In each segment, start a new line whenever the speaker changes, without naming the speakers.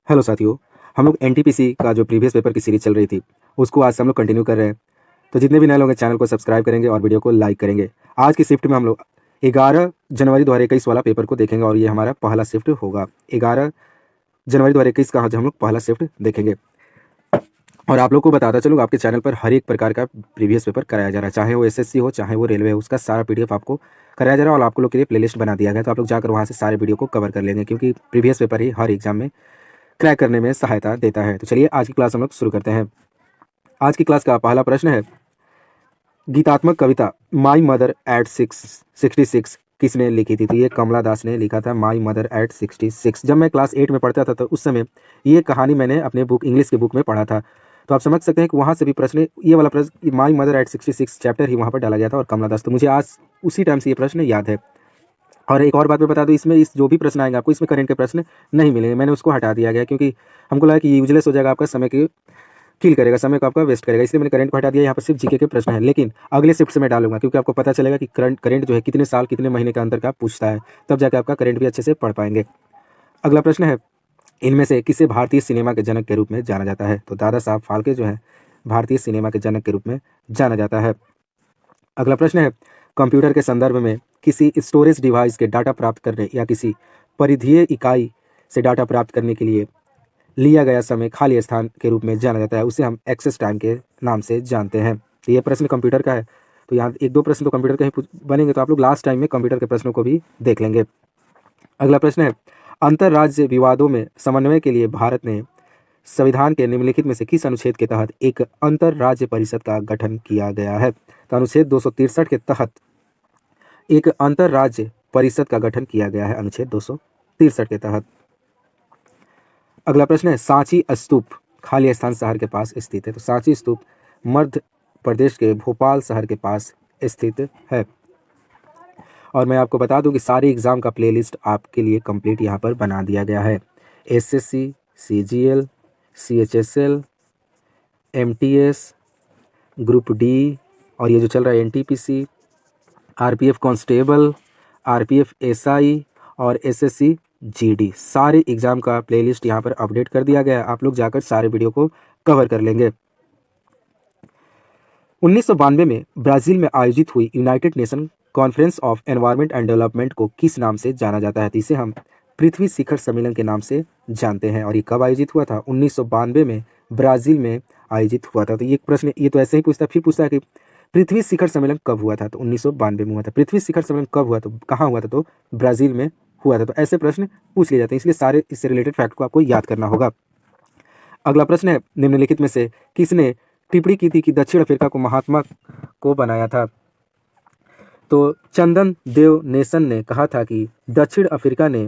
Hello साथियों। हम लोग एनटीपीसी का जो प्रीवियस पेपर की सीरीज चल रही थी उसको आज से हम लोग कंटिन्यू कर रहे हैं। तो जितने भी नए लोग हैं चैनल को सब्सक्राइब करेंगे और वीडियो को लाइक करेंगे। आज की शिफ्ट में हम लोग 11 जनवरी 2021 वाला पेपर को देखेंगे और ये हमारा पहला शिफ्ट होगा। 11 जनवरी 2021 का आज हम लोग पहला शिफ्ट देखेंगे। और आप लोग को बताता चलूँ, आपके चैनल पर हर एक प्रकार का प्रीवियस पेपर कराया जा रहा है, चाहे वो एसएससी हो चाहे वो रेलवे हो, उसका सारा पीडीएफ आपको कराया जा रहा है। और आप लोग के लिए प्लेलिस्ट बना दिया गया है, तो आप लोग जाकर वहाँ से सारे वीडियो को कवर कर लेंगे, क्योंकि प्रीवियस पेपर ही हर एग्जाम में क्रैक करने में सहायता देता है। तो चलिए आज की क्लास हम लोग शुरू करते हैं। आज की क्लास का पहला प्रश्न है, गीतात्मक कविता माई मदर एट 66 किसने लिखी थी? तो ये कमला दास ने लिखा था, माई मदर एट 66। जब मैं क्लास 8 में पढ़ता था तो उस समय ये कहानी मैंने अपने बुक इंग्लिश के बुक में पढ़ा था। तो आप समझ सकते हैं कि वहाँ से भी प्रश्न, ये वाला प्रश्न माई मदर एट 66 चैप्टर ही वहाँ पर डाला गया था और कमला दास। तो मुझे आज उसी टाइम से ये प्रश्न याद है। और एक और बात मैं बता दूं, इसमें इस जो भी प्रश्न आएंगे आपको इसमें करंट के प्रश्न नहीं मिलेंगे। मैंने उसको हटा दिया गया क्योंकि हमको लगा कि ये यूजलेस हो जाएगा, आपका समय की किल करेगा, समय को आपका वेस्ट करेगा, इसलिए मैंने करंट को हटा दिया। यहाँ पर सिर्फ जीके के प्रश्न है, लेकिन अगले शिफ्ट से मैं डालूंगा क्योंकि आपको पता चलेगा कि करंट जो है कितने साल कितने महीने का अंतर का पूछता है, तब जाकर आपका करंट भी अच्छे से पढ़ पाएंगे। अगला प्रश्न है, इनमें से किसे भारतीय सिनेमा के जनक के रूप में जाना जाता है? तो दादा साहब फाल्के जो है भारतीय सिनेमा के जनक के रूप में जाना जाता है। अगला प्रश्न है, कंप्यूटर के संदर्भ में किसी स्टोरेज डिवाइस के डाटा प्राप्त करने या किसी परिधीय इकाई से डाटा प्राप्त करने के लिए लिया गया समय खाली स्थान के रूप में जाना जाता है, उसे हम एक्सेस टाइम के नाम से जानते हैं। तो ये प्रश्न कंप्यूटर का है। तो यहाँ एक दो प्रश्न तो कंप्यूटर के ही बनेंगे, तो आप लोग लास्ट टाइम में कंप्यूटर के प्रश्नों को भी देख लेंगे। अगला प्रश्न है, अंतर्राज्य विवादों में समन्वय के लिए भारत ने संविधान के निम्नलिखित में से किस अनुच्छेद के तहत एक अंतर्राज्य परिषद का गठन किया गया है? तो अनुच्छेद 263 के तहत एक अंतर्राज्य परिषद का गठन किया गया है, अनुच्छेद 263 के तहत। अगला प्रश्न है, सांची स्तूप खाली स्थान शहर के पास स्थित है? तो सांची स्तूप मध्य प्रदेश के भोपाल शहर के पास स्थित है। और मैं आपको बता दूं कि सारे एग्जाम का प्लेलिस्ट आपके लिए कंप्लीट यहाँ पर बना दिया गया है। SSC, CGL, CHSL, MTS, group D, और ये जो चल रहा है NTPC, RPF constable, RPF SI और एसएससी जीडी, सारे एग्जाम का प्लेलिस्ट यहाँ पर अपडेट कर दिया गया है। आप लोग जाकर सारे वीडियो को कवर कर लेंगे। 1992 में ब्राजील में आयोजित हुई United nation conference of environment and development को किस नाम से जाना जाता है? तो इसे हम पृथ्वी शिखर सम्मेलन के नाम से जानते हैं। और ये कब आयोजित हुआ था? 1992 में ब्राजील में आयोजित हुआ था। तो ये प्रश्न ये तो ऐसे ही पूछता, फिर पूछता है कि पृथ्वी शिखर सम्मेलन कब हुआ था? तो 1992 में हुआ था। पृथ्वी शिखर सम्मेलन कब हुआ, तो कहाँ हुआ था? तो ब्राजील में हुआ था। तो ऐसे प्रश्न पूछ लिए जाते हैं, इसलिए सारे इससे रिलेटेड फैक्ट को आपको याद करना होगा। अगला प्रश्न है, निम्नलिखित में से किसने टिप्पणी की थी कि दक्षिण अफ्रीका को महात्मा को बनाया था? तो चंदन देव नेसन ने कहा था कि दक्षिण अफ्रीका ने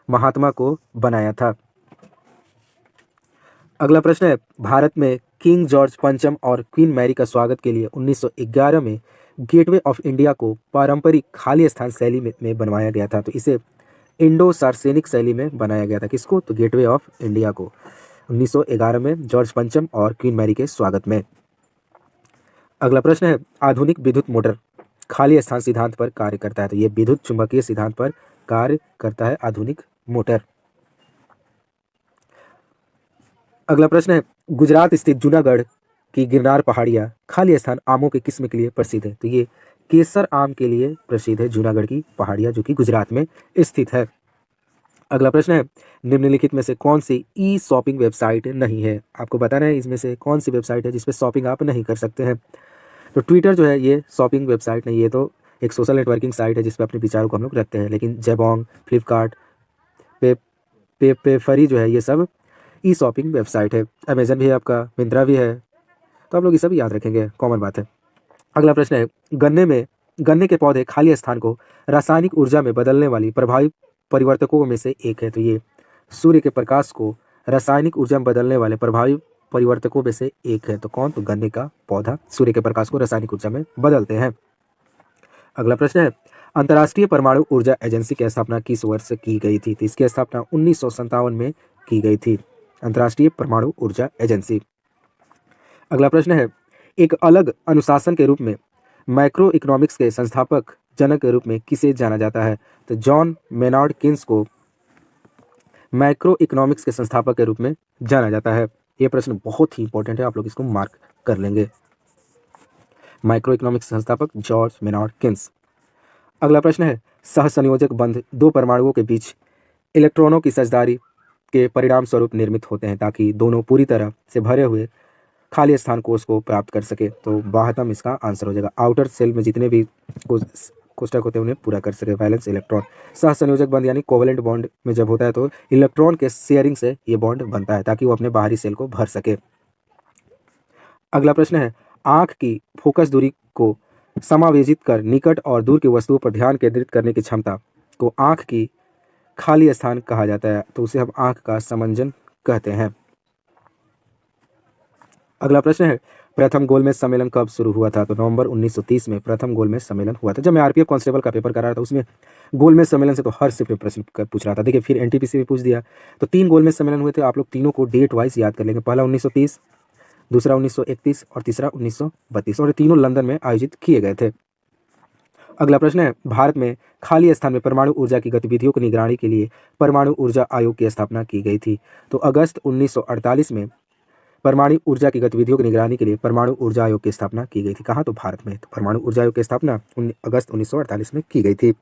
महात्मा को बनाया था। अगला प्रश्न है, भारत में किंग जॉर्ज पंचम और क्वीन मैरी का स्वागत के लिए 1911 में गेटवे ऑफ इंडिया को पारंपरिक खाली स्थान शैली में बनवाया गया था। तो इसे इंडो सार्सेनिक शैली में बनाया गया था। किसको? तो गेटवे ऑफ इंडिया को 1911 में जॉर्ज पंचम और क्वीन मैरी के स्वागत में। अगला प्रश्न है, आधुनिक विद्युत मोटर खाली स्थान सिद्धांत पर कार्य करता है? तो ये विद्युत चुंबकीय सिद्धांत पर कार्य करता है आधुनिक मोटर। अगला प्रश्न है, गुजरात स्थित जूनागढ़ की गिरनार पहाड़ियाँ खाली स्थान आमों की किस्म के लिए प्रसिद्ध है? तो ये केसर आम के लिए प्रसिद्ध है जूनागढ़ की पहाड़ियाँ, जो कि गुजरात में स्थित है। अगला प्रश्न है, निम्नलिखित में से कौन सी ई शॉपिंग वेबसाइट नहीं है? आपको बताना है इसमें से कौन सी वेबसाइट है जिसपे शॉपिंग आप नहीं कर सकते हैं। तो ट्विटर जो है ये शॉपिंग वेबसाइट नहीं, ये तो एक सोशल नेटवर्किंग साइट है जिसपे अपने विचारों को हम लोग रखते हैं। लेकिन जेबोंग, फ्लिपकार्ट, पेपरी जो है ये सब ई शॉपिंग वेबसाइट है। अमेजन भी है आपका, मिंत्रा भी है, तो आप लोग ये सब याद रखेंगे, कॉमन बात है। अगला प्रश्न है, गन्ने के पौधे खाली स्थान को रासायनिक ऊर्जा में बदलने वाली प्रभावी परिवर्तकों में से एक है? तो ये सूर्य के प्रकाश को रासायनिक ऊर्जा में बदलने वाले प्रभावी परिवर्तकों में से एक है। तो कौन? तो गन्ने का पौधा सूर्य के प्रकाश को रासायनिक ऊर्जा में बदलते हैं। अगला प्रश्न है, अंतर्राष्ट्रीय परमाणु ऊर्जा एजेंसी की स्थापना किस वर्ष की गई थी? तो इसकी स्थापना 1957 में की गई थी, अंतर्राष्ट्रीय परमाणु ऊर्जा एजेंसी। अगला प्रश्न है, एक अलग अनुशासन के रूप में मैक्रो इकोनॉमिक्स के संस्थापक जनक के रूप में किसे जाना जाता है? तो जॉन मेनार्ड किन्स को मैक्रो इकोनॉमिक्स के संस्थापक के रूप में जाना जाता है? ये प्रश्न बहुत ही इंपॉर्टेंट है, आप लोग इसको मार्क कर लेंगे। माइक्रो इकोनॉमिक्स संस्थापक जॉर्ज मेनार्ड किन्स। अगला प्रश्न है, सहसंयोजक बंध दो परमाणुओं के बीच इलेक्ट्रॉनों की साझेदारी के परिणाम स्वरूप निर्मित होते हैं ताकि दोनों पूरी तरह से भरे हुए खाली स्थान कोष को प्राप्त कर सके। तो बाहतम इसका आंसर हो जाएगा। आउटर सेल में जितने भी कोष्ठक होते हैं उन्हें पूरा कर सके। Valence electron. सहसंयोजक बंध यानी कोवेलेंट बॉन्ड में जब होता है तो इलेक्ट्रॉन के शेयरिंग से ये बॉन्ड बनता है ताकि वो अपने बाहरी सेल को भर सके। अगला प्रश्न है, आंख की फोकस दूरी को समायोजित कर निकट और दूर की वस्तुओं पर ध्यान केंद्रित करने की क्षमता को आंख की खाली स्थान कहा जाता है, तो उसे हम आंख का समंजन कहते हैं। अगला प्रश्न है, प्रथम गोलमेज सम्मेलन कब शुरू हुआ था? तो नवंबर 1930 में प्रथम गोलमेज सम्मेलन हुआ था। जब मैं आरपीएफ कांस्टेबल का पेपर कर रहा था उसमें गोलमेज सम्मेलन से तो हर शिफ्ट में प्रश्न पूछ रहा था। देखिए फिर एनटीपीसी भी पूछ दिया। तो 3 गोलमेज सम्मेलन हुए थे, आप लोग तीनों को डेट वाइज याद कर लेंगे। पहला 1930, दूसरा 1931 और तीसरा 1932, और ये तीनों लंदन में आयोजित किए गए थे। अगला प्रश्न है, भारत में खाली स्थान में परमाणु ऊर्जा की गतिविधियों की निगरानी के लिए परमाणु ऊर्जा आयोग की स्थापना की गई थी। तो अगस्त 1948 में परमाणु ऊर्जा की गतिविधियों की निगरानी के लिए परमाणु ऊर्जा आयोग की स्थापना की गई थी। कहाँ? तो भारत में। तो परमाणु ऊर्जा आयोग की स्थापना अगस्त 1948 में की गई थी।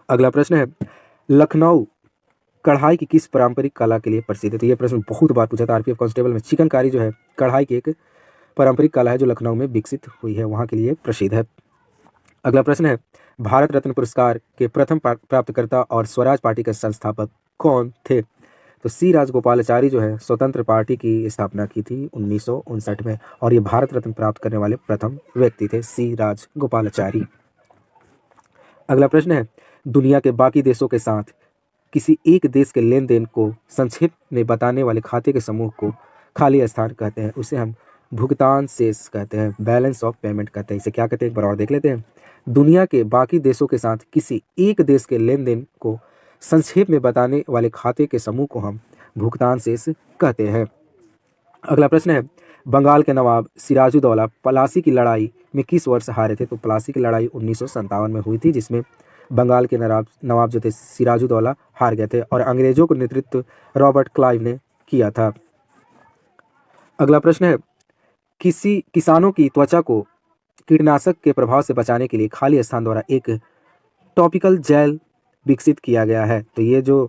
अगला प्रश्न है, लखनऊ कढ़ाई की किस पारंपरिक कला के लिए प्रसिद्ध है? तो ये प्रश्न बहुत बार पूछा था आरपीएफ कांस्टेबल में। चिकनकारी जो है कढ़ाई की एक पारंपरिक कला है जो लखनऊ में विकसित हुई है, वहाँ के लिए प्रसिद्ध है। अगला प्रश्न है, भारत रत्न पुरस्कार के प्रथम प्राप्तकर्ता और स्वराज पार्टी के संस्थापक कौन थे? तो सी राजगोपालाचारी जो है स्वतंत्र पार्टी की स्थापना की थी 1959 में, और ये भारत रत्न प्राप्त करने वाले प्रथम व्यक्ति थे, सी राजगोपालाचारी। अगला प्रश्न है, दुनिया के बाकी देशों के साथ किसी एक देश के लेन देन को संक्षेप में बताने वाले खाते के समूह को खाली स्थान कहते हैं। उसे हम भुगतान शेष कहते हैं, बैलेंस ऑफ पेमेंट कहते हैं। इसे क्या कहते हैं, एक बार और देख लेते हैं। दुनिया के बाकी देशों के साथ किसी एक देश के लेन देन को संक्षेप में बताने वाले खाते के समूह को हम भुगतान शेष कहते हैं। अगला प्रश्न है, बंगाल के नवाब सिराजुद्दौला प्लासी की लड़ाई में किस वर्ष हारे थे? तो प्लासी की लड़ाई 1957 में हुई थी, जिसमें बंगाल के नवाब जो थे सिराजुद्दौला हार गए थे और अंग्रेजों को नेतृत्व रॉबर्ट क्लाइव ने किया था। अगला प्रश्न है, किसानों की त्वचा को कीटनाशक के प्रभाव से बचाने के लिए खाली स्थान द्वारा एक टॉपिकल जेल विकसित किया गया है। तो ये जो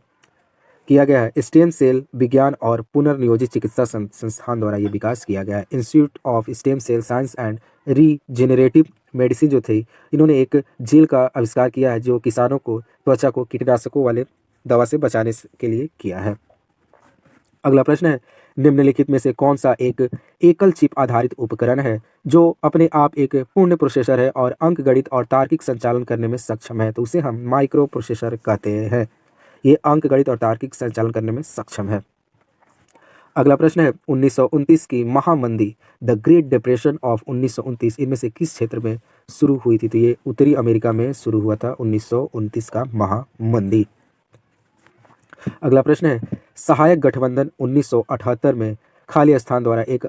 किया गया है स्टेम सेल विज्ञान और पुनर्नियोजित चिकित्सा संस्थान द्वारा ये विकास किया गया है। Institute of stem cell science and regenerative medicine जो थे, इन्होंने एक जेल का आविष्कार किया है जो किसानों को त्वचा को कीटनाशकों वाले दवा से बचाने के लिए किया है। अगला प्रश्न है, निम्नलिखित में से कौन सा एक एकल चिप आधारित उपकरण है जो अपने आप एक पूर्ण प्रोसेसर है और अंकगणित और तार्किक संचालन करने में सक्षम है? तो उसे हम माइक्रो प्रोसेसर कहते हैं। ये अंकगणित और तार्किक संचालन करने में सक्षम है। अगला प्रश्न है, 1929 की महामंदी द ग्रेट डिप्रेशन ऑफ 1929 इनमें से किस क्षेत्र में शुरू हुई थी? तो ये उत्तरी अमेरिका में शुरू हुआ था 1929 का महामंदी। अगला प्रश्न है, सहायक गठबंधन 1978 में खाली स्थान द्वारा एक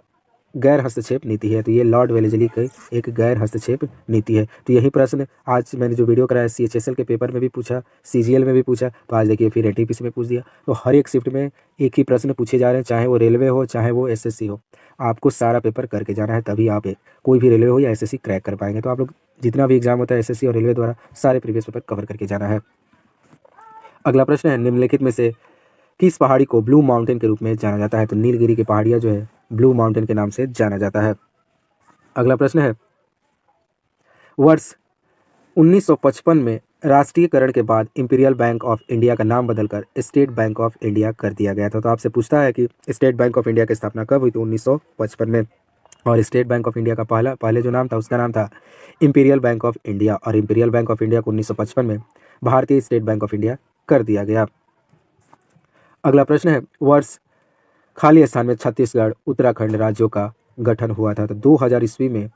गैर हस्तक्षेप नीति है। तो ये लॉर्ड वेलेस्ली की एक गैर हस्तक्षेप नीति है। तो यही प्रश्न आज मैंने जो वीडियो कराया सीएचएसएल के पेपर में भी पूछा, सीजीएल में भी पूछा, तो आज देखिए फिर एनटीपीसी में पूछ दिया। तो हर एक शिफ्ट में एक ही प्रश्न पूछे जा रहे हैं, चाहे वो रेलवे हो चाहे वो एसएससी हो। आपको सारा पेपर करके जाना है, तभी आप कोई भी रेलवे हो या एसएससी क्रैक कर पाएंगे। तो आप लोग जितना भी एग्जाम होता है एसएससी और रेलवे द्वारा सारे प्रीवियस पेपर कवर करके जाना है। अगला प्रश्न है, निम्नलिखित में से किस पहाड़ी को ब्लू माउंटेन के रूप में जाना जाता है? तो नीलगिरी की पहाड़ियाँ जो है ब्लू माउंटेन के नाम से जाना जाता है। अगला प्रश्न है, वर्ष 1955 में राष्ट्रीयकरण के बाद इंपीरियल बैंक ऑफ इंडिया का नाम बदलकर स्टेट बैंक ऑफ इंडिया कर दिया गया था। तो आपसे पूछता है कि स्टेट बैंक ऑफ इंडिया की स्थापना कब हुई? तो 1955 में। और स्टेट बैंक ऑफ इंडिया का पहले जो नाम था उसका नाम था इंपीरियल बैंक ऑफ इंडिया, और इंपीरियल बैंक ऑफ इंडिया को 1955 में भारतीय स्टेट बैंक ऑफ इंडिया कर दिया गया। अगला प्रश्न है, वर्ष खाली स्थान में छत्तीसगढ़ उत्तराखंड राज्यों का गठन हुआ था। तो 2000 ईस्वी में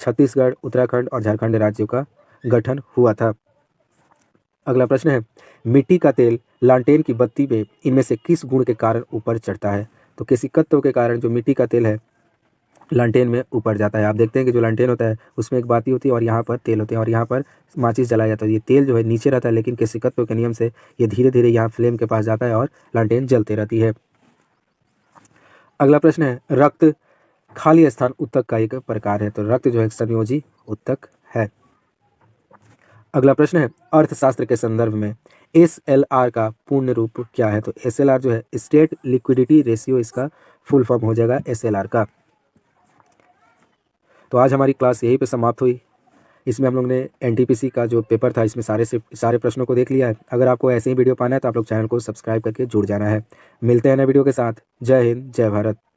छत्तीसगढ़ उत्तराखंड और झारखंड राज्यों का गठन हुआ था। अगला प्रश्न है, मिट्टी का तेल लालटेन की बत्ती में इनमें से किस गुण के कारण ऊपर चढ़ता है? तो किसी तत्व के कारण जो मिट्टी का तेल है लालटेन में ऊपर जाता है। आप देखते हैं कि जो लालटेन होता है उसमें एक बाती होती है और यहाँ पर तेल होते हैं और यहाँ पर माचिस जलाया जाता है। ये तेल जो है नीचे रहता है, लेकिन किसी तत्व के नियम से ये धीरे धीरे यहाँ फ्लेम के पास जाता है और लालटेन जलती रहती है। अगला प्रश्न है, रक्त खाली स्थान उत्तक का एक प्रकार है। तो रक्त जो है एक संयोजी उत्तक है। अगला प्रश्न है, अर्थशास्त्र के संदर्भ में SLR का पूर्ण रूप क्या है। तो SLR जो है स्टेट लिक्विडिटी रेशियो, इसका फुल फॉर्म हो जाएगा SLR का। तो आज हमारी क्लास यहीं पे समाप्त हुई। इसमें हम लोग ने NTPC का जो पेपर था इसमें सारे प्रश्नों को देख लिया है। अगर आपको ऐसे ही वीडियो पाना है तो आप लोग चैनल को सब्सक्राइब करके जुड़ जाना है। मिलते हैं नए वीडियो के साथ। जय हिंद, जय भारत।